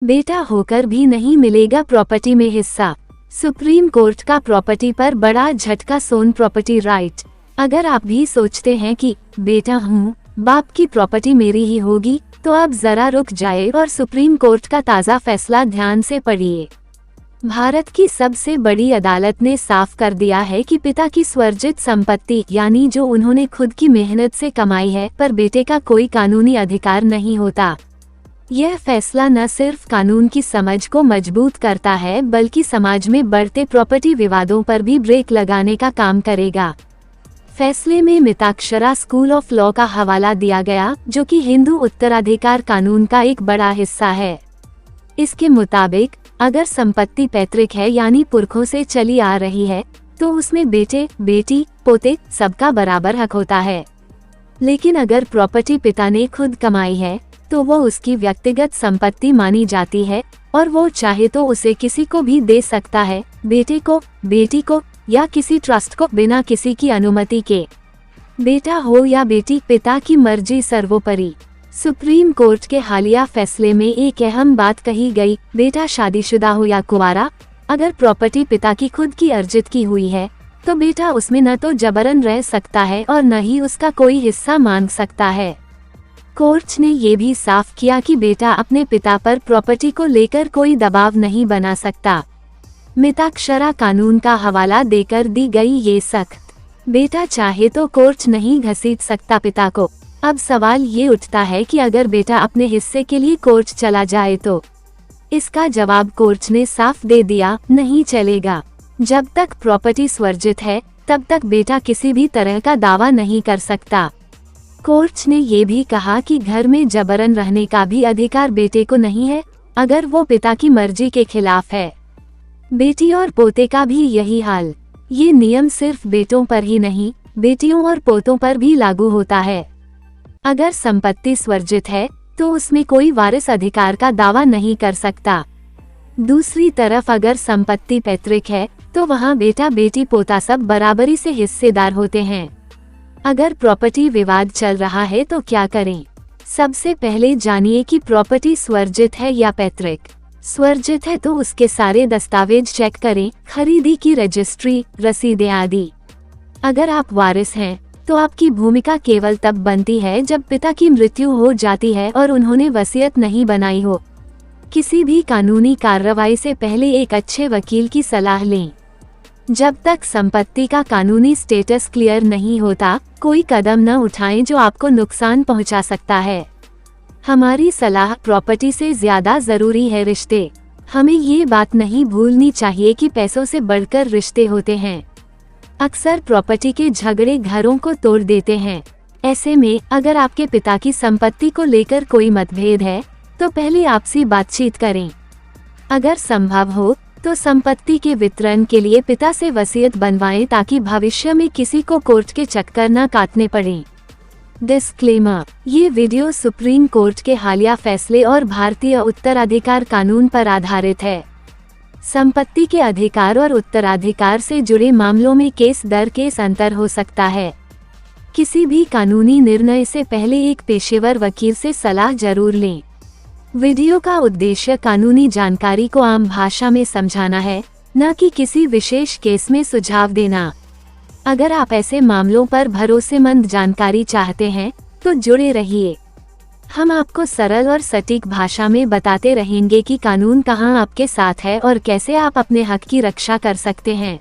बेटा होकर भी नहीं मिलेगा प्रॉपर्टी में हिस्सा। सुप्रीम कोर्ट का प्रॉपर्टी पर बड़ा झटका, सोन प्रॉपर्टी राइट। अगर आप भी सोचते हैं कि बेटा हूँ, बाप की प्रॉपर्टी मेरी ही होगी, तो अब जरा रुक जाए और सुप्रीम कोर्ट का ताज़ा फैसला ध्यान से पढ़िए। भारत की सबसे बड़ी अदालत ने साफ कर दिया है कि पिता की स्वर्जित संपत्ति, यानी जो उन्होंने खुद की मेहनत से कमाई है, पर बेटे का कोई कानूनी अधिकार नहीं होता। यह फैसला न सिर्फ कानून की समझ को मजबूत करता है, बल्कि समाज में बढ़ते प्रॉपर्टी विवादों पर भी ब्रेक लगाने का काम करेगा। फैसले में मिताक्षरा स्कूल ऑफ लॉ का हवाला दिया गया, जो कि हिंदू उत्तराधिकार कानून का एक बड़ा हिस्सा है। इसके मुताबिक अगर संपत्ति पैतृक है, यानी पुरखों से चली आ रही है, तो उसमें बेटे, बेटी, पोते सबका बराबर हक होता है। लेकिन अगर प्रॉपर्टी पिता ने खुद कमाई है, तो वो उसकी व्यक्तिगत संपत्ति मानी जाती है और वो चाहे तो उसे किसी को भी दे सकता है, बेटे को, बेटी को या किसी ट्रस्ट को, बिना किसी की अनुमति के। बेटा हो या बेटी, पिता की मर्जी सर्वोपरि। सुप्रीम कोर्ट के हालिया फैसले में एक अहम बात कही गई, बेटा शादीशुदा हो या कुंवारा, अगर प्रॉपर्टी पिता की खुद की अर्जित की हुई है, तो बेटा उसमें न तो जबरन रह सकता है और न ही उसका कोई हिस्सा मांग सकता है। कोर्ट ने ये भी साफ किया कि बेटा अपने पिता पर प्रॉपर्टी को लेकर कोई दबाव नहीं बना सकता। मिताक्षरा कानून का हवाला देकर दी गई ये सख्त। बेटा चाहे तो कोर्ट नहीं घसीट सकता पिता को। अब सवाल ये उठता है कि अगर बेटा अपने हिस्से के लिए कोर्ट चला जाए तो? इसका जवाब कोर्ट ने साफ दे दिया, नहीं चलेगा। जब तक प्रॉपर्टी स्वर्जित है, तब तक बेटा किसी भी तरह का दावा नहीं कर सकता। कोर्ट ने ये भी कहा कि घर में जबरन रहने का भी अधिकार बेटे को नहीं है, अगर वो पिता की मर्जी के खिलाफ है। बेटी और पोते का भी यही हाल। ये नियम सिर्फ बेटों पर ही नहीं, बेटियों और पोतों पर भी लागू होता है। अगर संपत्ति स्वर्जित है, तो उसमें कोई वारिस अधिकार का दावा नहीं कर सकता। दूसरी तरफ अगर संपत्ति पैतृक है, तो वहाँ बेटा, बेटी, पोता सब बराबरी से हिस्सेदार होते हैं। अगर प्रॉपर्टी विवाद चल रहा है तो क्या करें? सबसे पहले जानिए कि प्रॉपर्टी स्वर्जित है या पैतृक। स्वर्जित है तो उसके सारे दस्तावेज चेक करें, खरीदी की रजिस्ट्री, रसीदें आदि। अगर आप वारिस हैं, तो आपकी भूमिका केवल तब बनती है जब पिता की मृत्यु हो जाती है और उन्होंने वसीयत नहीं बनाई हो। किसी भी कानूनी कार्रवाई से पहले एक अच्छे वकील की सलाह लें। जब तक संपत्ति का कानूनी स्टेटस क्लियर नहीं होता, कोई कदम न उठाएं जो आपको नुकसान पहुंचा सकता है। हमारी सलाह, प्रॉपर्टी से ज्यादा जरूरी है रिश्ते। हमें ये बात नहीं भूलनी चाहिए कि पैसों से बढ़कर रिश्ते होते हैं। अक्सर प्रॉपर्टी के झगड़े घरों को तोड़ देते हैं। ऐसे में अगर आपके पिता की संपत्ति को लेकर कोई मतभेद है, तो पहले आपसी बातचीत करें। अगर संभव हो तो संपत्ति के वितरण के लिए पिता से वसीयत बनवाएं, ताकि भविष्य में किसी को कोर्ट के चक्कर न काटने पड़े। डिस्क्लेमर: ये वीडियो सुप्रीम कोर्ट के हालिया फैसले और भारतीय उत्तराधिकार कानून पर आधारित है। संपत्ति के अधिकार और उत्तराधिकार से जुड़े मामलों में केस दर केस अंतर हो सकता है। किसी भी कानूनी निर्णय से पहले एक पेशेवर वकील से सलाह जरूर लें। वीडियो का उद्देश्य कानूनी जानकारी को आम भाषा में समझाना है, न कि किसी विशेष केस में सुझाव देना। अगर आप ऐसे मामलों पर भरोसेमंद जानकारी चाहते हैं, तो जुड़े रहिए। हम आपको सरल और सटीक भाषा में बताते रहेंगे कि कानून कहां आपके साथ है और कैसे आप अपने हक की रक्षा कर सकते हैं।